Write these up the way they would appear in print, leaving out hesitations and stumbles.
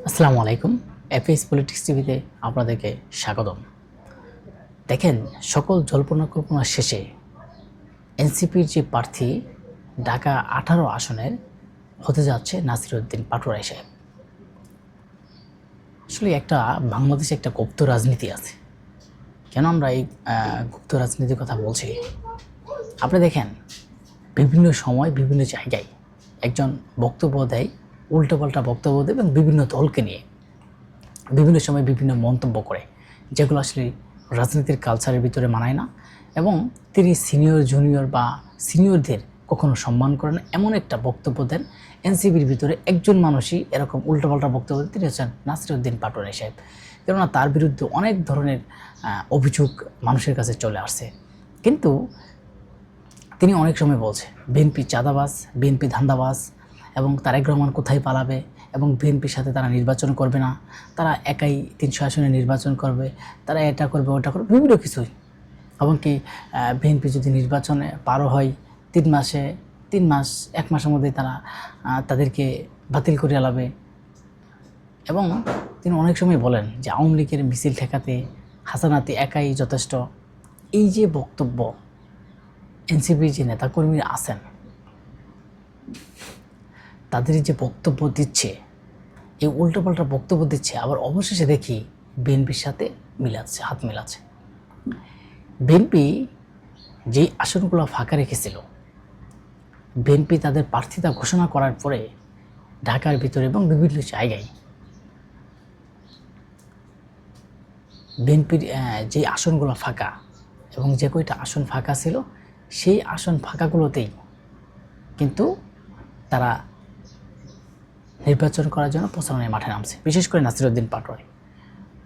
আসসালামু আলাইকুম। FS politics টিভিতে আপনাদেরকে স্বাগতম। দেখেন, সকল জল্পনা কল্পনা শেষে এনসিপির যে প্রার্থী ঢাকা 18 আসনের হতে যাচ্ছে নাসিরউদ্দিন পাটোয়ারী সাহেব। আসলে বাংলাদেশে একটা গুপ্ত রাজনীতি আছে। কেন আমরা এই গুপ্ত রাজনীতির কথা বলছি? আপনি দেখেন, বিভিন্ন সময় বিভিন্ন জায়গায় একজন বক্তব্য দেয়, উল্টোপাল্টা বক্তব্য দেয় এবং বিভিন্ন দলকে নিয়ে বিভিন্ন সময় বিভিন্ন মন্তব্য করে, যেগুলো আসলে রাজনীতির কালচারের ভিতরে মানায় না। এবং তিনি সিনিয়র জুনিয়র বা সিনিয়রদের কখনো সম্মান করেন না, এমন একটা বক্তব্য দেন। এনসিপির ভিতরে একজন মানুষই এরকম উল্টোপাল্টা বক্তব্য দেন, তিনি হচ্ছেন নাসিরউদ্দিন পাটোয়ারী সাহেব। কেননা তার বিরুদ্ধে অনেক ধরনের অভিযোগ মানুষের কাছে চলে আসছে। কিন্তু তিনি অনেক সময় বলছে বিএনপি চাঁদাবাজ, বিএনপি ধান্দাবাজ, এবং তারেক রহমান কোথায় পালাবে, এবং বিএনপির সাথে তারা নির্বাচন করবে না, তারা একাই 300 আসনে নির্বাচন করবে, তারা এটা করবে ওটা করবে, বিভিন্ন কিছুই। এমনকি বিএনপি যদি নির্বাচনে পারও হয় 3 মাস 1 মাসের মধ্যেই তারা তাদেরকে বাতিল করে আলাবে। এবং তিনি অনেক সময় বলেন যে আওয়ামী লীগের মিছিল ঠেকাতে হাসানাতি একাই যথেষ্ট। এই যে বক্তব্য, এনসিপির যে নেতাকর্মীরা আছেন তাদের যে বক্তব্য দিচ্ছে, এই উল্টোপাল্টা বক্তব্য দিচ্ছে, আবার অবশেষে দেখি বিএনপির সাথে মিলাচ্ছে, হাত মিলাচ্ছে। বিএনপি যেই আসনগুলো ফাঁকা রেখেছিল, বিএনপি তাদের প্রার্থিতা ঘোষণা করার পরে ঢাকার ভিতরে এবং বিভিন্ন জায়গায় বিএনপির যেই আসনগুলো ফাঁকা এবং যে কয়টা আসন ফাঁকা ছিল, সেই আসন ফাঁকাগুলোতেই কিন্তু তারা নির্বাচন করার জন্য প্রচারণায় মাঠে নামছে। বিশেষ করে নাসিরউদ্দিন পাটোয়ারী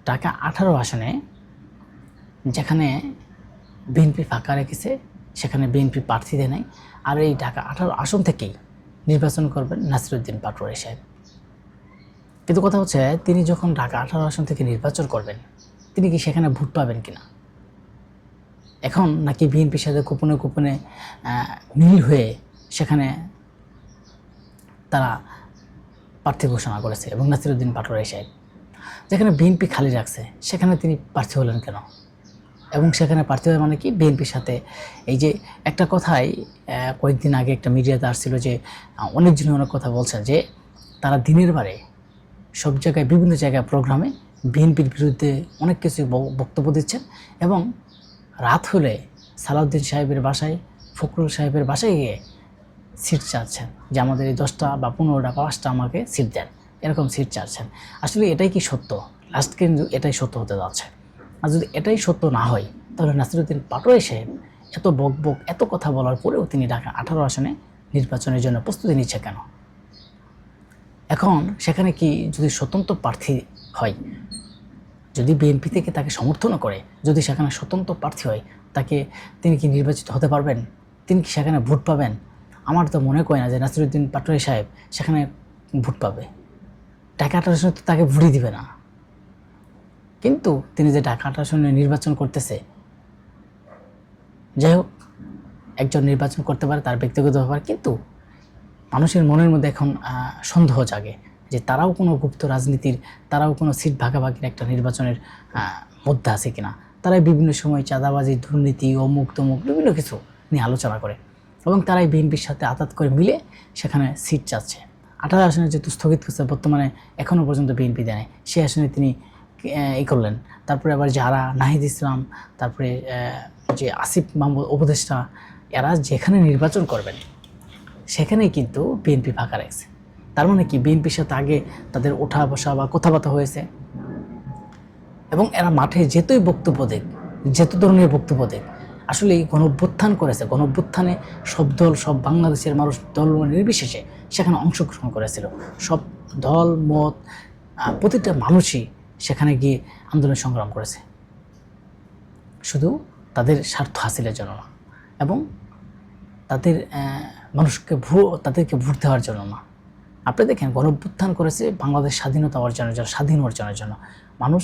ঢাকা 18 আসনে যেখানে বিএনপি ফাঁকা রেখেছে, সেখানে বিএনপি প্রার্থী দেয় নাই। আর এই ঢাকা 18 আসন থেকেই নির্বাচন করবেন নাসিরউদ্দিন পাটোয়ারী সাহেব। কিন্তু কথা হচ্ছে, তিনি যখন ঢাকা 18 আসন থেকে নির্বাচন করবেন, তিনি কি সেখানে ভোট পাবেন কিনা? এখন নাকি বিএনপির সাথে গোপনে গোপনে মিল হয়ে সেখানে তারা প্রার্থী ঘোষণা করেছে, এবং নাসিরউদ্দিন পাটোয়ারী সাহেব যেখানে বিএনপি খালি রাখছে সেখানে তিনি প্রার্থী হলেন কেন? এবং সেখানে প্রার্থী হওয়া মানে কি? বিএনপির সাথে এই যে একটা কথাই কয়েকদিন আগে একটা মিডিয়াতে আসছিল যে অনেকজনই অনেক কথা বলছেন যে তারা দিনের বারে সব জায়গায় বিভিন্ন জায়গায় প্রোগ্রামে বিএনপির বিরুদ্ধে অনেক কিছু বক্তব্য দিচ্ছেন, এবং রাত হলে সালাউদ্দিন সাহেবের বাসায়, ফখরুল সাহেবের বাসায় গিয়ে সিট চাচ্ছেন যে আমাদের এই 10টা বা 15টা 5টা আমাকে সিট দেন, এরকম সিট চাচ্ছেন। আসলে এটাই কি সত্য? লাস্ট কিন্তু এটাই সত্য হতে যাচ্ছে। আর যদি এটাই সত্য না হয়, তাহলে নাসিরউদ্দিন পাটোয়ারী সাহেব এত বকবক, এত কথা বলার পরেও তিনি ঢাকা 18 আসনে নির্বাচনের জন্য প্রস্তুতি নিচ্ছে কেন? এখন সেখানে কি যদি স্বতন্ত্র প্রার্থী হয়, যদি বিএনপি থেকে তাকে সমর্থন করে, যদি সেখানে স্বতন্ত্র প্রার্থী হয়, তিনি কি নির্বাচিত হতে পারবেন? তিনি কি সেখানে ভোট পাবেন? আমার তো মনে হয় না যে নাসিরউদ্দিন পাটোয়ারী সাহেব সেখানে ভোট পাবে। ঢাকা 18 আসনে তো তাকে ভোটই দিবে না। কিন্তু তিনি যে ঢাকা 18 আসনে নির্বাচন করতেছে, যাই হোক, একজন নির্বাচন করতে পারে, তার ব্যক্তিগত ব্যাপার। কিন্তু মানুষের মনের মধ্যে এখন সন্দেহ জাগে যে তারাও কোনো গুপ্ত রাজনীতির, তারাও কোনো সিট ভাগাভাগির একটা নির্বাচনের মধ্যে আছে কিনা। তারাই বিভিন্ন সময় চাঁদাবাজি, দুর্নীতি, অমুক তমুক বিভিন্ন কিছু নিয়ে আলোচনা করে, এবং তারাই বিএনপির সাথে আতাত করে মিলে সেখানে সিট চাচ্ছে। 18 আসনে যেহেতু স্থগিত করছে, বর্তমানে এখনও পর্যন্ত বিএনপি দেয়, সেই আসনে তিনি করলেন। তারপরে আবার যারা নাহিদ ইসলাম, তারপরে যে আসিফ মাহমুদ উপদেষ্টা, এরা যেখানে নির্বাচন করবেন সেখানেই কিন্তু বিএনপি ফাঁকা রাখছে। তার মানে কি বিএনপির সাথে আগে তাদের ওঠা বসা বা কথাবার্তা হয়েছে, এবং এরা মাঠে যেতই বক্তব্য দেখ, যেত ধরনের বক্তব্য দেখ, আসলে গণঅভ্যুত্থান করেছে। গণঅভ্যুত্থানে সব দল, সব বাংলাদেশের মানুষ দল নির্বিশেষে সেখানে অংশগ্রহণ করেছিল। সব দল মত, প্রতিটা মানুষই সেখানে গিয়ে আন্দোলন সংগ্রাম করেছে, শুধু তাদের স্বার্থ হাসিলের জন্য না, এবং তাদের তাদেরকে ভোট দেওয়ার জন্য না। আপনি দেখেন, গণঅভ্যুত্থান করেছে বাংলাদেশ স্বাধীনতা অর্জনের জন্য, স্বাধীন অর্জনের জন্য। মানুষ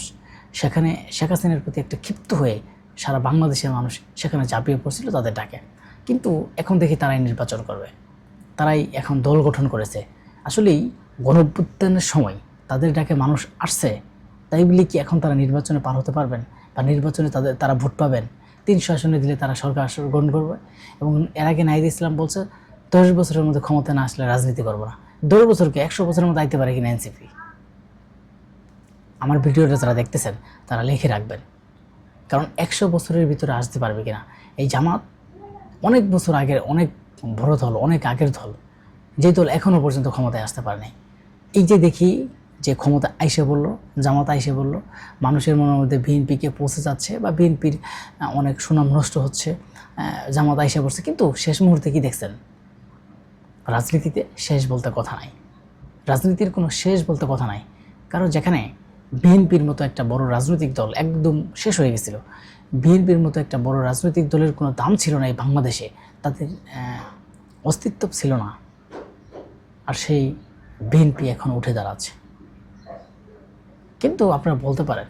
সেখানে শেখ হাসিনার প্রতি একটা ক্ষিপ্ত হয়ে সারা বাংলাদেশের মানুষ সেখানে ঝাঁপিয়ে পড়ছিল তাদের ডাকে। কিন্তু এখন দেখি তারাই নির্বাচন করবে, তারাই এখন দল গঠন করেছে। আসলেই গণঅভ্যুত্থানের সময় তাদের ডাকে মানুষ আসছে, তাই বলে কি এখন তারা নির্বাচনে পার হতে পারবেন বা নির্বাচনে তারা ভোট পাবেন? 300 আসনে দিলে তারা সরকার গ্রহণ করবে। এবং এর আগে নাহিদ ইসলাম বলছে 10 বছরের মধ্যে ক্ষমতা না আসলে রাজনীতি করবো না। 10 বছরকে 100 বছরের মধ্যে আইতে পারে কিনা এনসিপি? আমার ভিডিওটা যারা দেখতেছেন তারা লিখে রাখবেন, কারণ 100 বছরের ভিতরে আসতে পারবে কিনা। এই জামাত অনেক বছর আগের, অনেক বড় দল, অনেক আগের দল, যে দল এখনও পর্যন্ত ক্ষমতায় আসতে পারেনি। এই যে দেখি যে ক্ষমতা আইসে বললো, জামাত আইসে বললো, মানুষের মনের মধ্যে বিএনপিকে পৌঁছে যাচ্ছে বা বিএনপির অনেক সুনাম নষ্ট হচ্ছে, জামাত আইসে পড়ছে। কিন্তু শেষ মুহূর্তে কি দেখছেন? রাজনীতিতে শেষ বলতে কথা নাই, রাজনীতির কোনো শেষ বলতে কথা নাই। কারণ যেখানে বিএনপির মতো একটা বড় রাজনৈতিক দল একদম শেষ হয়ে গেছিল, বিএনপির মতো একটা বড় রাজনৈতিক দলের কোনো দাম ছিল না এই বাংলাদেশে, তাদের অস্তিত্ব ছিল না, আর সেই বিএনপি এখন উঠে দাঁড়াচ্ছে। কিন্তু আপনারা বলতে পারেন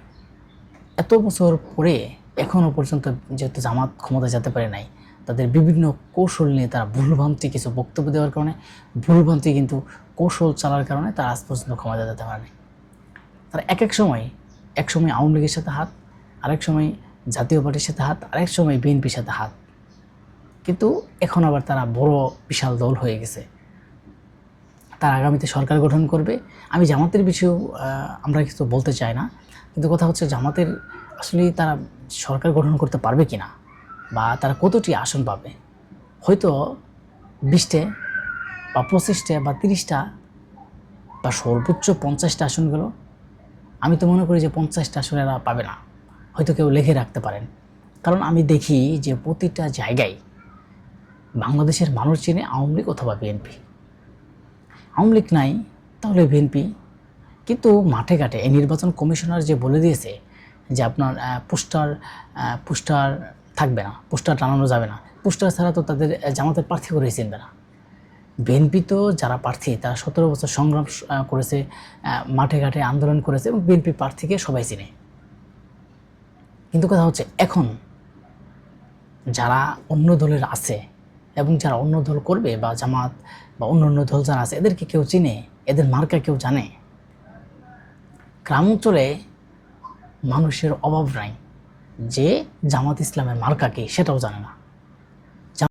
এত বছর পরে এখনও পর্যন্ত যেহেতু জামাত ক্ষমতায় যেতে পারে নাই, তাদের বিভিন্ন কৌশল নিয়ে তারা ভুলভ্রান্তি কিছু বক্তব্য দেওয়ার কারণে, ভুলভ্রান্তি কিন্তু কৌশল চালার কারণে তারা আজ পর্যন্ত ক্ষমতায় যেতে পারেনি। তারা এক সময় আওয়ামী লীগের সাথে হাত, আরেক সময় জাতীয় পার্টির সাথে হাত, আরেক সময় বিএনপির সাথে হাত, কিন্তু এখন আবার তারা বড় বিশাল দল হয়ে গেছে। তার আগামীতে সরকার গঠন করবে। আমি জামাতের বিষয়েও আমরা কিছু বলতে চাই না, কিন্তু কথা হচ্ছে জামাতের আসলে তারা সরকার গঠন করতে পারবে কি না, বা তারা কতটি আসন পাবে। হয়তো 20টে বা 25টে বা 30টা বা সর্বোচ্চ 50টা আসনগুলো। আমি তো মনে করি যে 50টা আসন এরা পাবে না। হয়তো কেউ লিখে রাখতে পারেন, কারণ আমি দেখি যে প্রতিটা জায়গায় বাংলাদেশের মানুষ চেনে আওয়ামী লীগ অথবা বিএনপি। আওয়ামী লীগ নাই তাহলে বিএনপি। কিন্তু মাঠে ঘাটে এই নির্বাচন কমিশনার যে বলে দিয়েছে যে আপনার পোস্টার থাকবে না, পোস্টার টানানো যাবে না, পোস্টার ছাড়া তো তাদের জামাতের প্রার্থী করে চিনবে না। বিএনপি তো যারা প্রার্থী তারা 17 বছর সংগ্রাম করেছে, মাঠে ঘাটে আন্দোলন করেছে, এবং বিএনপি প্রার্থীকে সবাই চিনে। কিন্তু কথা হচ্ছে এখন যারা অন্য দলের আছে এবং যারা অন্য দল করবে বা জামাত বা অন্য দল যারা আছে, এদেরকে কেউ চিনে? এদের মার্কা কেউ জানে? গ্রামাঞ্চলে মানুষের অভাব নাই যে জামাত ইসলামের মার্কা কি সেটাও জানে না।